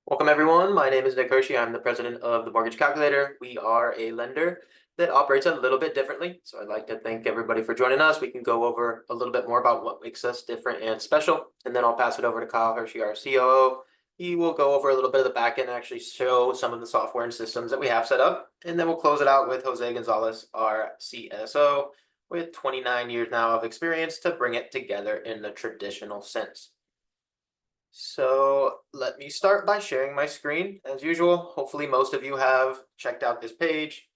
Welcome everyone. My name is Nick Hershey. I'm the president of the Mortgage Calculator. We are a lender that operates a little bit differently. So I'd like to thank everybody for joining us. We can go over a little bit more about what makes us different and special. And then I'll pass it over to Kyle Hershey, our COO. He will go over a little bit of the back end and actually show some of the software and systems that we have set up. And then we'll close it out with Jose Gonzalez, our CSO, with 29 years now of experience to bring it together in the traditional sense. So let me start by sharing my screen as usual. Hopefully most of you have checked out this page,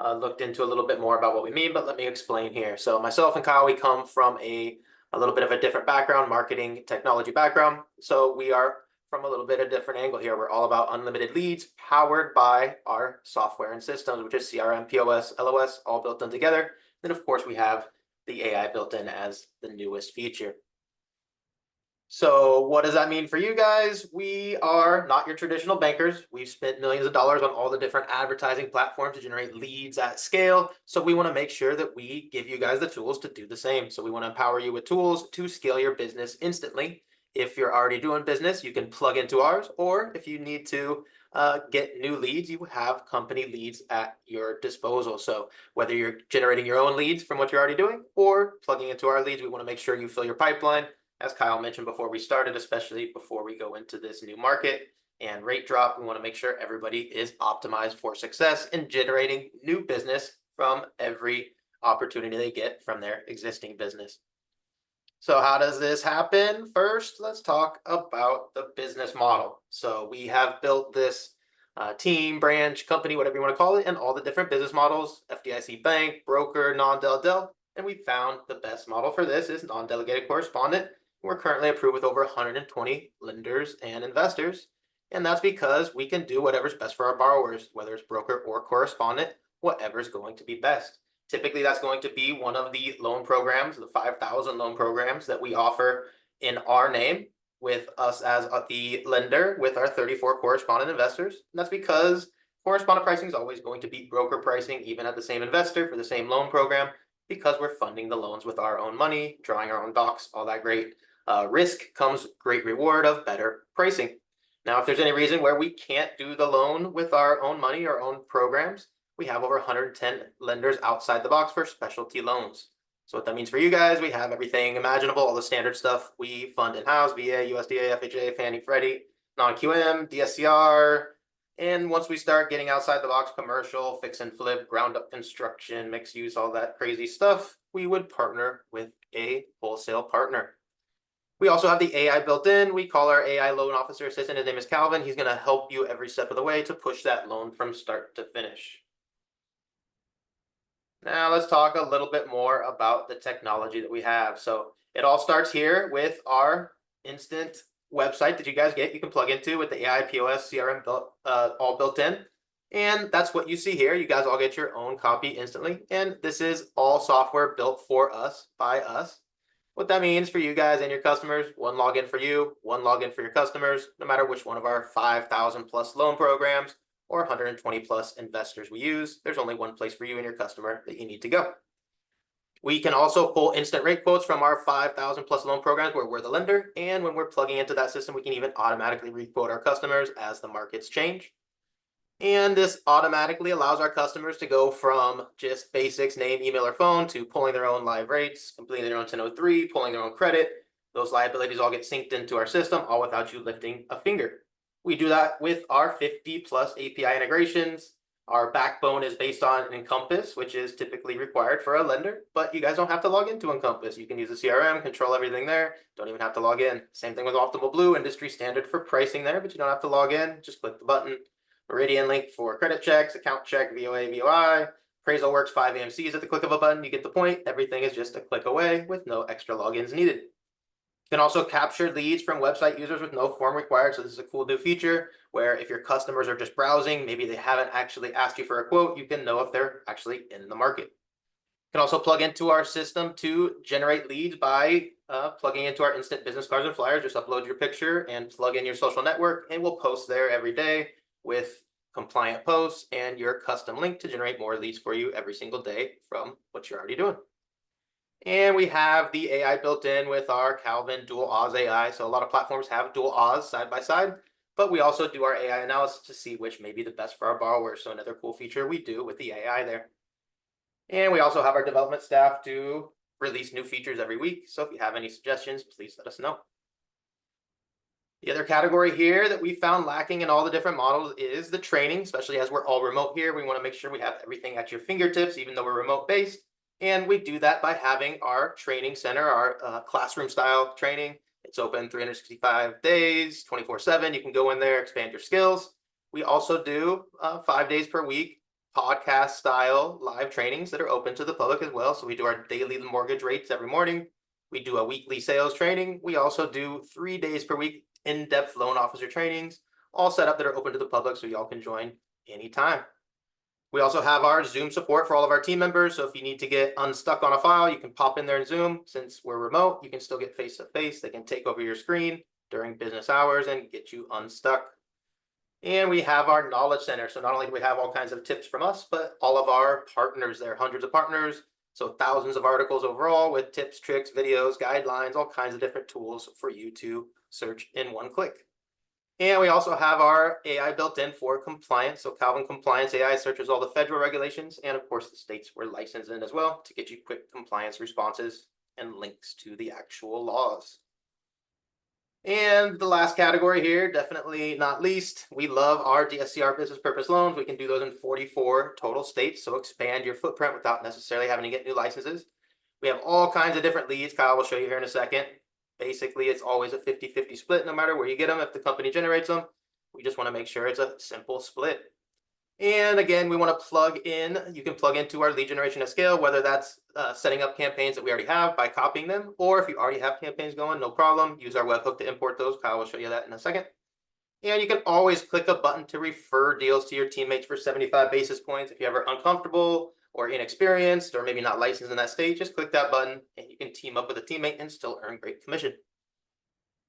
looked into a little bit more about what we mean, but let me explain here. So myself and Kyle, we come from a little bit of a different background, marketing technology background. So we are from a little bit of a different angle here. We're all about unlimited leads powered by our software and systems, which is CRM, POS, LOS, all built in together. Then of course we have the AI built in as the newest feature. So what does that mean for you guys? We are not your traditional bankers. We've spent millions of dollars on all the different advertising platforms to generate leads at scale. So we want to make sure that we give you guys the tools to do the same. So we want to empower you with tools to scale your business instantly. If you're already doing business, you can plug into ours, or if you need to get new leads, you have company leads at your disposal. So whether you're generating your own leads from what you're already doing or plugging into our leads, we want to make sure you fill your pipeline. As Kyle mentioned before we started, especially before we go into this new market and rate drop, we want to make sure everybody is optimized for success in generating new business from every opportunity they get from their existing business. So how does this happen? First, let's talk about the business model. So we have built this team, branch, company, whatever you want to call it, and all the different business models, FDIC bank, broker, non-del, and we found the best model for this is non-delegated correspondent. We're currently approved with over 120 lenders and investors, and that's because we can do whatever's best for our borrowers, whether it's broker or correspondent, whatever's going to be best. Typically, that's going to be one of the loan programs, the 5,000 loan programs that we offer in our name with us as the lender with our 34 correspondent investors. And that's because correspondent pricing is always going to beat broker pricing, even at the same investor for the same loan program, because we're funding the loans with our own money, drawing our own docs, all that great risk comes great reward of better pricing. Now, if there's any reason where we can't do the loan with our own money, our own programs, we have over 110 lenders outside the box for specialty loans. So what that means for you guys, we have everything imaginable, all the standard stuff we fund in-house, VA, USDA, FHA, Fannie, Freddie, non-QM, DSCR. And once we start getting outside the box, commercial, fix and flip, ground up construction, mixed use, all that crazy stuff, we would partner with a wholesale partner. We also have the AI built in. We call our AI loan officer assistant. His name is Calvin. He's going to help you every step of the way to push that loan from start to finish. Now let's talk a little bit more about the technology that we have. So it all starts here with our instant website that you guys get. You can plug into with the AI, POS, CRM all built in. And that's what you see here. You guys all get your own copy instantly. And this is all software built for us by us. What that means for you guys and your customers, one login for you, one login for your customers, no matter which one of our 5,000 plus loan programs or 120 plus investors we use, there's only one place for you and your customer that you need to go. We can also pull instant rate quotes from our 5,000 plus loan programs where we're the lender. And when we're plugging into that system, we can even automatically requote our customers as the markets change. And this automatically allows our customers to go from just basics, name, email, or phone, to pulling their own live rates, completing their own 1003, pulling their own credit. Those liabilities all get synced into our system, all without you lifting a finger. We do that with our 50 plus API integrations. Our backbone is based on Encompass, which is typically required for a lender, but you guys don't have to log into Encompass. You can use the CRM, control everything there. Don't even have to log in. Same thing with Optimal Blue, industry standard for pricing there, but you don't have to log in. Just click the button. Meridian link for credit checks, account check, VOA, VOI. Appraisal works 5 AMCs at the click of a button. You get the point. Everything is just a click away with no extra logins needed. You can also capture leads from website users with no form required. So this is a cool new feature where if your customers are just browsing, maybe they haven't actually asked you for a quote, you can know if they're actually in the market. You can also plug into our system to generate leads by plugging into our instant business cards and flyers. Just upload your picture and plug in your social network, and we'll post there every day with compliant posts and your custom link to generate more leads for you every single day from what you're already doing. And we have the AI built in with our Calvin dual Oz AI. So a lot of platforms have dual Oz side by side, but we also do our AI analysis to see which may be the best for our borrowers. So another cool feature we do with the AI there. And we also have our development staff to release new features every week. So if you have any suggestions, please let us know. The other category here that we found lacking in all the different models is the training, especially as we're all remote here. We want to make sure we have everything at your fingertips, even though we're remote based. And we do that by having our training center, our classroom style training. It's open 365 days, 24/7. You can go in there, expand your skills. We also do 5 days per week podcast style live trainings that are open to the public as well. So we do our daily mortgage rates every morning. We do a weekly sales training. We also do 3 days per week in-depth loan officer trainings, all set up that are open to the public so y'all can join anytime. We also have our Zoom support for all of our team members. So if you need to get unstuck on a file, you can pop in there in Zoom. Since we're remote, you can still get face-to-face. They can take over your screen during business hours and get you unstuck. And we have our knowledge center. So not only do we have all kinds of tips from us, but all of our partners there, hundreds of partners. So thousands of articles overall with tips, tricks, videos, guidelines, all kinds of different tools for you to search in one click. And we also have our AI built in for compliance. So Calvin Compliance AI searches all the federal regulations and of course the states we're licensed in as well to get you quick compliance responses and links to the actual laws. And the last category here, definitely not least, we love our DSCR business purpose loans. We can do those in 44 total states, so expand your footprint without necessarily having to get new licenses. We have all kinds of different leads. Kyle will show you here in a second. Basically, it's always a 50-50 split no matter where you get them. If the company generates them, we just want to make sure it's a simple split. And again, we want to plug in, you can plug into our lead generation at scale, whether that's setting up campaigns that we already have by copying them, or if you already have campaigns going, no problem. Use our webhook to import those. Kyle will show you that in a second. And you can always click a button to refer deals to your teammates for 75 basis points. If you're ever uncomfortable or inexperienced or maybe not licensed in that state, just click that button and you can team up with a teammate and still earn great commission.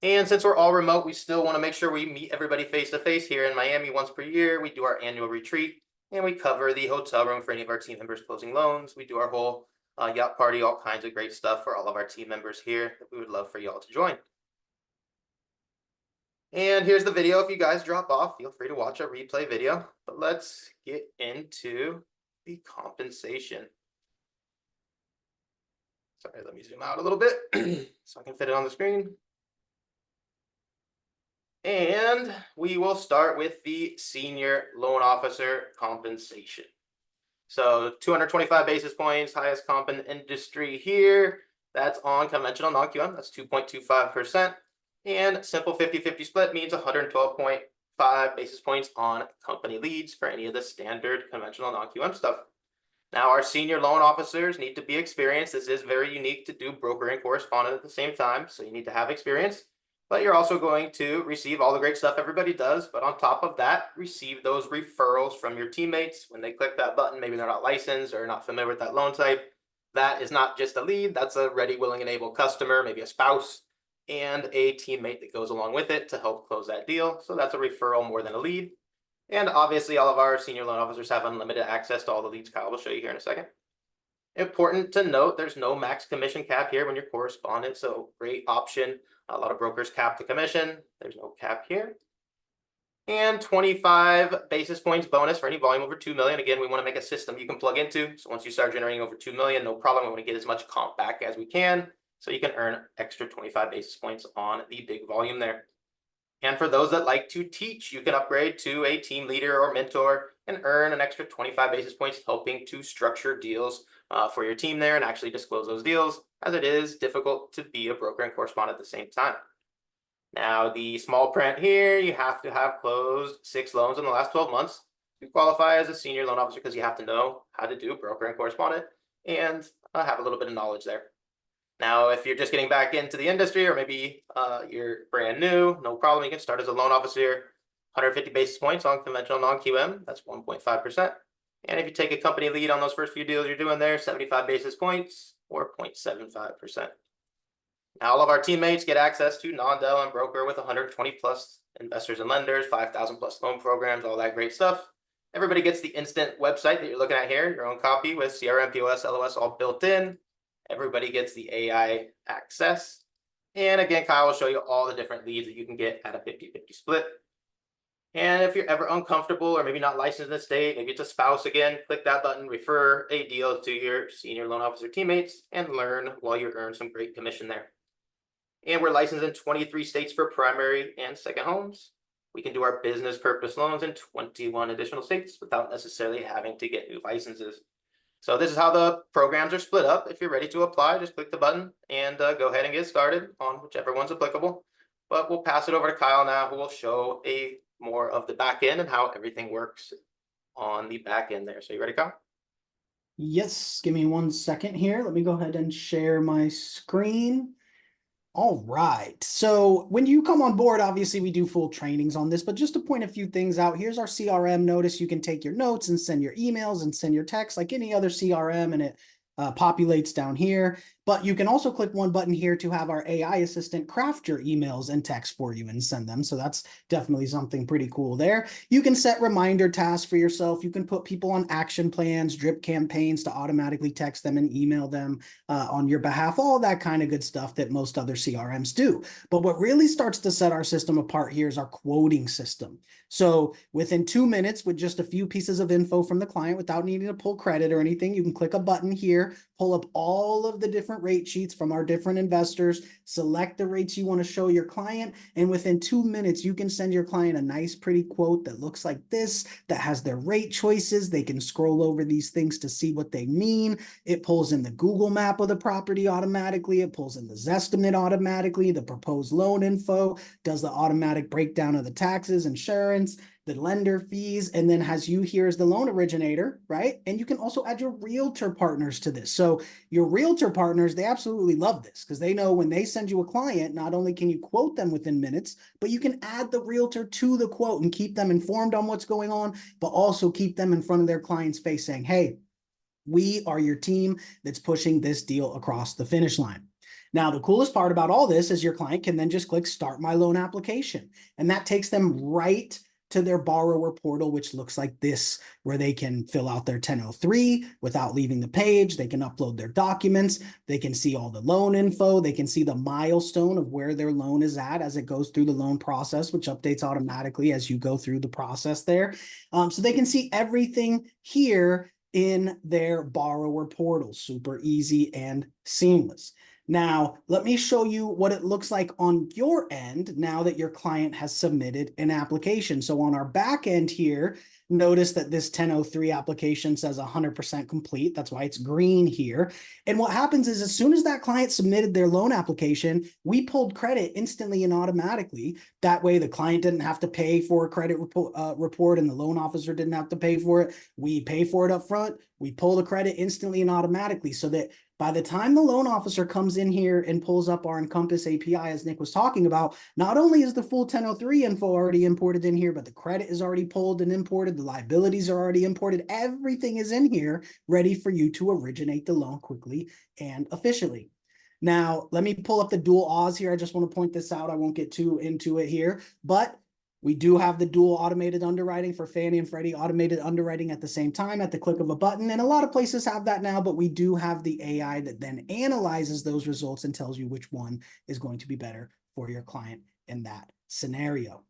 And since we're all remote, we still want to make sure we meet everybody face to face here in Miami once per year. We do our annual retreat and we cover the hotel room for any of our team members closing loans. We do our whole yacht party, all kinds of great stuff for all of our team members here that we would love for y'all to join. And here's the video. If you guys drop off, feel free to watch a replay video. But let's get into the compensation. Sorry, let me zoom out a little bit so I can fit it on the screen. And we will start with the senior loan officer compensation. So 225 basis points, highest comp in the industry here. That's on conventional non-QM, that's 2.25%. And simple 50-50 split means 112.5 basis points on company leads for any of the standard conventional non-QM stuff. Now, our senior loan officers need to be experienced. This is very unique to do broker and correspondent at the same time, so you need to have experience. But you're also going to receive all the great stuff everybody does. But on top of that, receive those referrals from your teammates. When they click that button, maybe they're not licensed or not familiar with that loan type. That is not just a lead. That's a ready, willing, and able customer, maybe a spouse, and a teammate that goes along with it to help close that deal. So that's a referral more than a lead. And obviously, all of our senior loan officers have unlimited access to all the leads Kyle will show you here in a second. Important to note, there's no max commission cap here when you're correspondent, so great option. A lot of brokers cap the commission. There's no cap here. And 25 basis points bonus for any volume over 2 million. Again, we want to make a system you can plug into. So once you start generating over 2 million, no problem. We want to get as much comp back as we can. So you can earn extra 25 basis points on the big volume there. And for those that like to teach, you can upgrade to a team leader or mentor and earn an extra 25 basis points helping to structure deals for your team there and actually disclose those deals, as it is difficult to be a broker and correspondent at the same time. Now, the small print here, you have to have closed 6 loans in the last 12 months to qualify as a senior loan officer because you have to know how to do broker and correspondent and have a little bit of knowledge there. Now, if you're just getting back into the industry or maybe you're brand new, no problem. You can start as a loan officer, 150 basis points on conventional non-QM. That's 1.5%. And if you take a company lead on those first few deals you're doing there, 75 basis points or 0.75%. Now, all of our teammates get access to non-del and broker with 120 plus investors and lenders, 5,000 plus loan programs, all that great stuff. Everybody gets the instant website that you're looking at here, your own copy with CRM, POS, LOS all built in. Everybody gets the AI access. And again, Kyle will show you all the different leads that you can get at a 50-50 split. And if you're ever uncomfortable or maybe not licensed in the state, maybe it's a spouse again, click that button, refer a deal to your senior loan officer teammates, and learn while you earn some great commission there. And we're licensed in 23 states for primary and second homes. We can do our business purpose loans in 21 additional states without necessarily having to get new licenses. So this is how the programs are split up. If you're ready to apply, just click the button and go ahead and get started on whichever one's applicable. But we'll pass it over to Kyle now, who will show a more of the back end and how everything works on the back end there. So you ready, Kyle? Yes, give me 1 second here. Let me go ahead and share my screen. All right. So when you come on board, obviously we do full trainings on this, but just to point a few things out, here's our CRM. Notice you can take your notes and send your emails and send your texts like any other CRM, and it populates down here. But you can also click one button here to have our AI assistant craft your emails and text for you and send them. So that's definitely something pretty cool there. You can set reminder tasks for yourself. You can put people on action plans, drip campaigns to automatically text them and email them on your behalf, all that kind of good stuff that most other CRMs do. But what really starts to set our system apart here is our quoting system. So within 2 minutes, with just a few pieces of info from the client without needing to pull credit or anything, you can click a button here, pull up all of the different rate sheets from our different investors, select the rates you want to show your client, and within 2 minutes, you can send your client a nice, pretty quote that looks like this, that has their rate choices. They can scroll over these things to see what they mean. It pulls in the Google map of the property automatically. It pulls in the Zestimate automatically, the proposed loan info, does the automatic breakdown of the taxes, insurance, the lender fees, and then has you here as the loan originator, right? And you can also add your realtor partners to this. So your realtor partners, they absolutely love this because they know when they send you a client, not only can you quote them within minutes, but you can add the realtor to the quote and keep them informed on what's going on, but also keep them in front of their client's face saying, hey, we are your team that's pushing this deal across the finish line. Now, the coolest part about all this is your client can then just click start my loan application. And that takes them right to their borrower portal, which looks like this, where they can fill out their 1003 without leaving the page. They can upload their documents. They can see all the loan info. They can see the milestone of where their loan is at as it goes through the loan process, which updates automatically as you go through the process there. So they can see everything here in their borrower portal. Super easy and seamless. Now, let me show you what it looks like on your end now that your client has submitted an application. So on our back end here, notice that this 1003 application says 100% complete. That's why it's green here. And what happens is as soon as that client submitted their loan application, we pulled credit instantly and automatically. That way the client didn't have to pay for a credit report and the loan officer didn't have to pay for it. We pay for it up front. We pull the credit instantly and automatically so that by the time the loan officer comes in here and pulls up our Encompass API, as Nick was talking about, not only is the full 1003 info already imported in here, but the credit is already pulled and imported. The liabilities are already imported. Everything is in here ready for you to originate the loan quickly and efficiently. Now, let me pull up the dual Oz here. I just want to point this out. I won't get too into it here, but we do have the dual automated underwriting for Fannie and Freddie, automated underwriting at the same time at the click of a button. And a lot of places have that now, but we do have the AI that then analyzes those results and tells you which one is going to be better for your client in that scenario.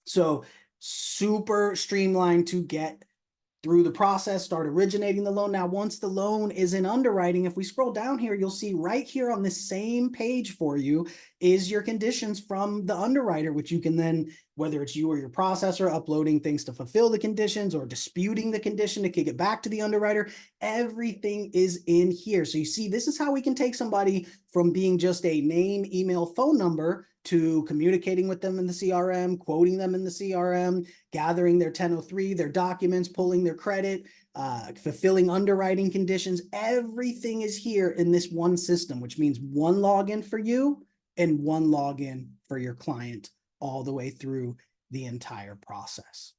So super streamlined to get through the process, start originating the loan. Now, once the loan is in underwriting, if we scroll down here, you'll see right here on the same page for you is your conditions from the underwriter, which you can then, whether it's you or your processor, uploading things to fulfill the conditions or disputing the condition to kick it back to the underwriter, everything is in here. So you see, this is how we can take somebody from being just a name, email, phone number to communicating with them in the CRM, quoting them in the CRM, gathering their 1003, their documents, pulling their credit, fulfilling underwriting conditions. Everything is here in this one system, which means one login for you and one login for your client all the way through the entire process.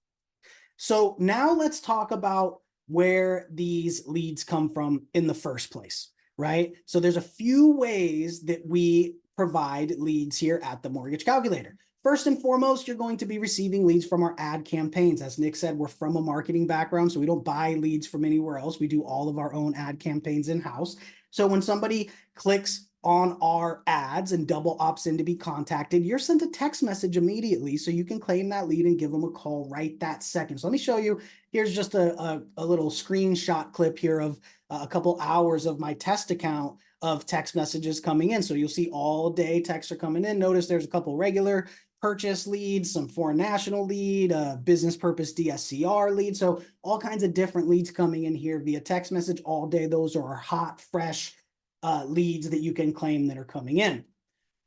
So now let's talk about where these leads come from in the first place, right? So there's a few ways that we provide leads here at the Mortgage Calculator. First and foremost, you're going to be receiving leads from our ad campaigns. As Nick said, we're from a marketing background, so we don't buy leads from anywhere else. We do all of our own ad campaigns in-house. So when somebody clicks on our ads and double opts in to be contacted, you're sent a text message immediately so you can claim that lead and give them a call right that second. So let me show you. Here's just a little screenshot clip here of a couple hours of my test account of text messages coming in. So you'll see all day texts are coming in. Notice there's a couple regular purchase leads, some foreign national lead, business purpose DSCR lead. So all kinds of different leads coming in here via text message all day. Those are our hot, fresh leads that you can claim that are coming in.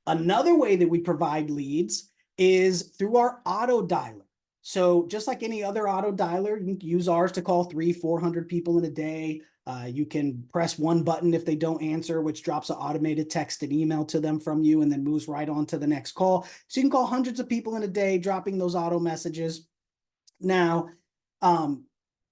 Another way that we provide leads is through our auto dialer. So just like any other auto dialer, you can use ours to call 300-400 people in a day. You can press one button if they don't answer, which drops an automated text and email to them from you and then moves right on to the next call. So you can call hundreds of people in a day, dropping those auto messages. Now,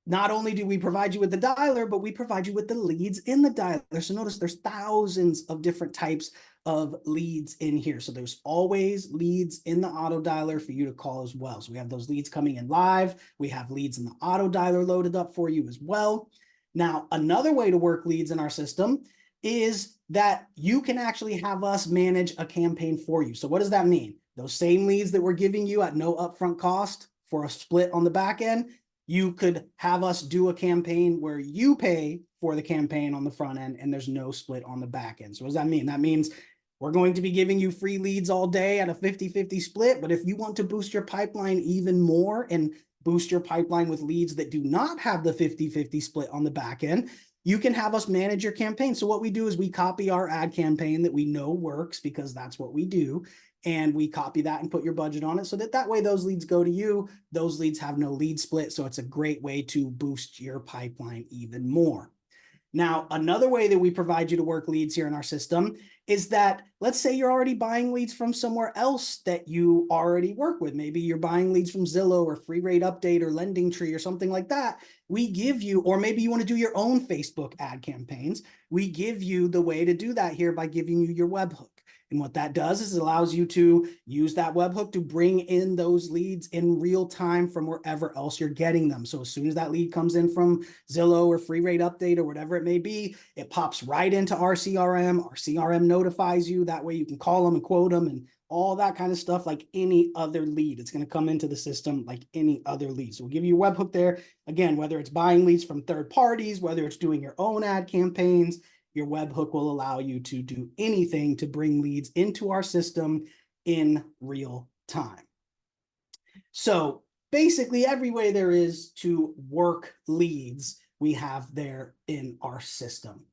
not only do we provide you with the dialer, but we provide you with the leads in the dialer. So notice there's thousands of different types of leads in here. So there's always leads in the auto dialer for you to call as well. So we have those leads coming in live. We have leads in the auto dialer loaded up for you as well. Now, another way to work leads in our system is that you can actually have us manage a campaign for you. So what does that mean? Those same leads that we're giving you at no upfront cost for a split on the back end, you could have us do a campaign where you pay for the campaign on the front end and there's no split on the back end. So what does that mean? That means we're going to be giving you free leads all day at a 50-50 split. But if you want to boost your pipeline even more and boost your pipeline with leads that do not have the 50-50 split on the back end, you can have us manage your campaign. So what we do is we copy our ad campaign that we know works because that's what we do. And we copy that and put your budget on it so that way those leads go to you. Those leads have no lead split. So it's a great way to boost your pipeline even more. Now, another way that we provide you to work leads here in our system is that, let's say you're already buying leads from somewhere else that you already work with. Maybe you're buying leads from Zillow or Free Rate Update or Lending Tree or something like that. We give you, or maybe you want to do your own Facebook ad campaigns. We give you the way to do that here by giving you your webhook. And what that does is it allows you to use that webhook to bring in those leads in real time from wherever else you're getting them. So as soon as that lead comes in from Zillow or Free Rate Update or whatever it may be, it pops right into our CRM. Our CRM notifies you. That way you can call them and quote them and all that kind of stuff like any other lead. It's going to come into the system like any other lead. So we'll give you a webhook there. Again, whether it's buying leads from third parties, whether it's doing your own ad campaigns, your webhook will allow you to do anything to bring leads into our system in real time. So basically every way there is to work leads, we have there in our system.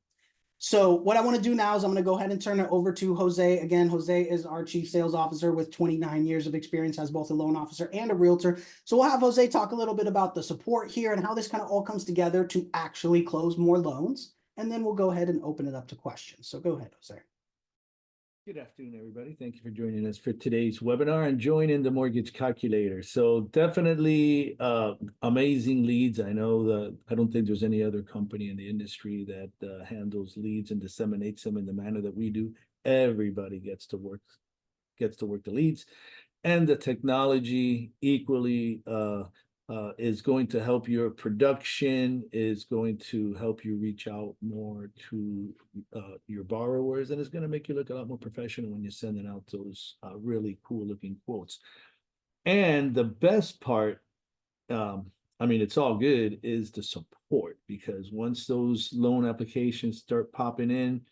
So what I want to do now is I'm going to go ahead and turn it over to Jose. Again, Jose is our chief sales officer with 29 years of experience as both a loan officer and a realtor. So we'll have Jose talk a little bit about the support here and how this kind of all comes together to actually close more loans. And then we'll go ahead and open it up to questions. So go ahead, Jose. Good afternoon, everybody. Thank you for joining us for today's webinar and joining the Mortgage Calculator. So definitely amazing leads. I know that I don't think there's any other company in the industry that handles leads and disseminates them in the manner that we do. Everybody gets to work the leads, and the technology equally is going to help your production, is going to help you reach out more to your borrowers, and it's going to make you look a lot more professional when you're sending out those really cool looking quotes. And the best part, I mean, it's all good, is the support, because once those loan applications start popping in,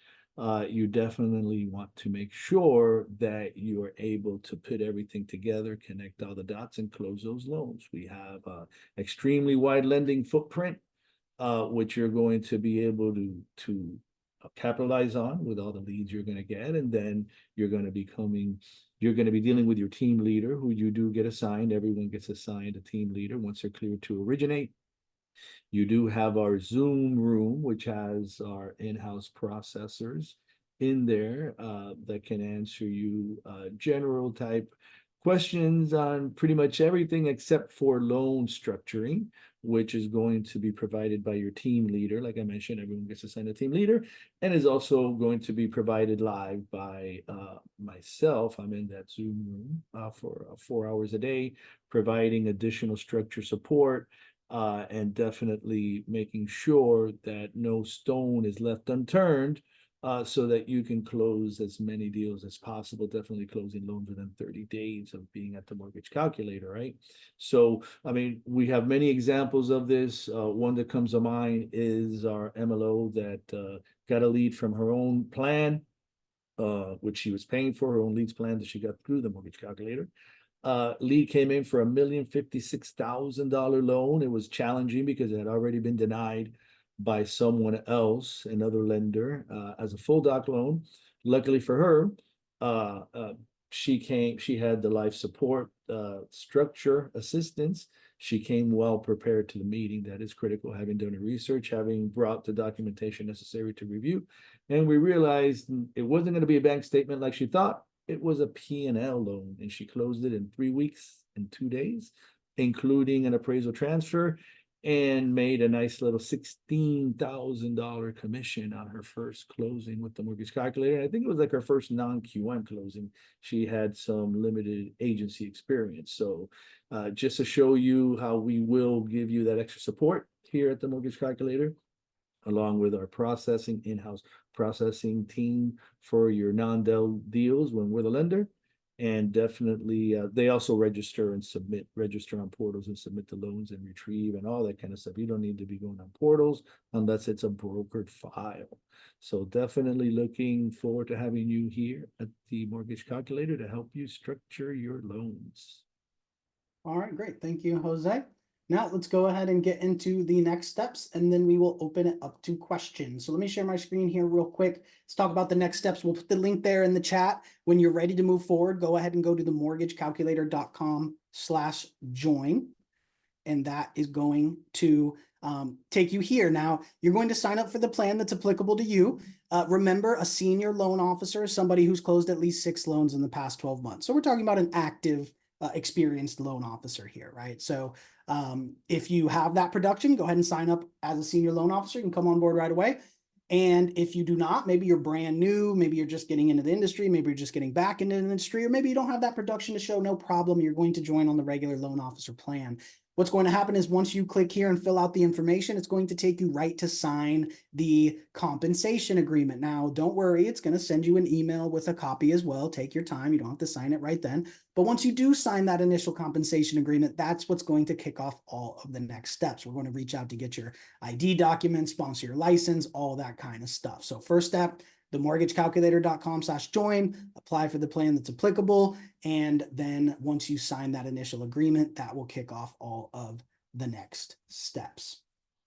you definitely want to make sure that you are able to put everything together, connect all the dots, and close those loans. We have extremely wide lending footprint, which you're going to be able to capitalize on with all the leads you're going to get, and then you're going to be dealing with your team leader, who you do get assigned. Everyone gets assigned a team leader once they're cleared to originate. You do have our Zoom room, which has our in-house processors in there that can answer you general type questions on pretty much everything except for loan structuring, which is going to be provided by your team leader. Like I mentioned, everyone gets assigned a team leader, and is also going to be provided live by myself. I'm in that Zoom room for 4 hours a day, providing additional structure support, and definitely making sure that no stone is left unturned so that you can close as many deals as possible, definitely closing loans within 30 days of being at the mortgage calculator, right? So, I mean, we have many examples of this. One that comes to mind is our MLO that got a lead from her own plan, which she was paying for, her own leads plan that she got through the mortgage calculator. Lead came in for $1,056,000 loan. It was challenging because it had already been denied by someone else, another lender, as a full doc loan. Luckily for her, she had the life support structure assistance. She came well prepared to the meeting. That is critical, having done her research, having brought the documentation necessary to review. And we realized it wasn't going to be a bank statement like she thought. It was a P&L loan, and she closed it in 3 weeks and 2 days, including an appraisal transfer, and made a nice little $16,000 commission on her first closing with the mortgage calculator. I think it was like her first non-QM closing. She had some limited agency experience. So just to show you how we will give you that extra support here at the mortgage calculator, along with our processing, in-house processing team for your non-del deals when we're the lender. And definitely, they also register on portals and submit the loans and retrieve and all that kind of stuff. You don't need to be going on portals unless it's a brokered file. So definitely looking forward to having you here at the mortgage calculator to help you structure your loans. All right, great. Thank you, Jose. Now let's go ahead and get into the next steps, and then we will open it up to questions. So let me share my screen here real quick. Let's talk about the next steps. We'll put the link there in the chat. When you're ready to move forward, go ahead and go to the mortgagecalculator.com/join. And that is going to take you here. Now, you're going to sign up for the plan that's applicable to you. Remember, a senior loan officer is somebody who's closed at least 6 loans in the past 12 months. So we're talking about an active, experienced loan officer here, right? So if you have that production, go ahead and sign up as a senior loan officer. You can come on board right away. And if you do not, maybe you're brand new, maybe you're just getting into the industry, maybe you're just getting back into the industry, or maybe you don't have that production to show, no problem. You're going to join on the regular loan officer plan. What's going to happen is once you click here and fill out the information, it's going to take you right to sign the compensation agreement. Now, don't worry, it's going to send you an email with a copy as well. Take your time. You don't have to sign it right then. But once you do sign that initial compensation agreement, that's what's going to kick off all of the next steps. We're going to reach out to get your ID documents, sponsor your license, all that kind of stuff. So first step, themortgagecalculator.com/join, apply for the plan that's applicable. And then once you sign that initial agreement, that will kick off all of the next steps.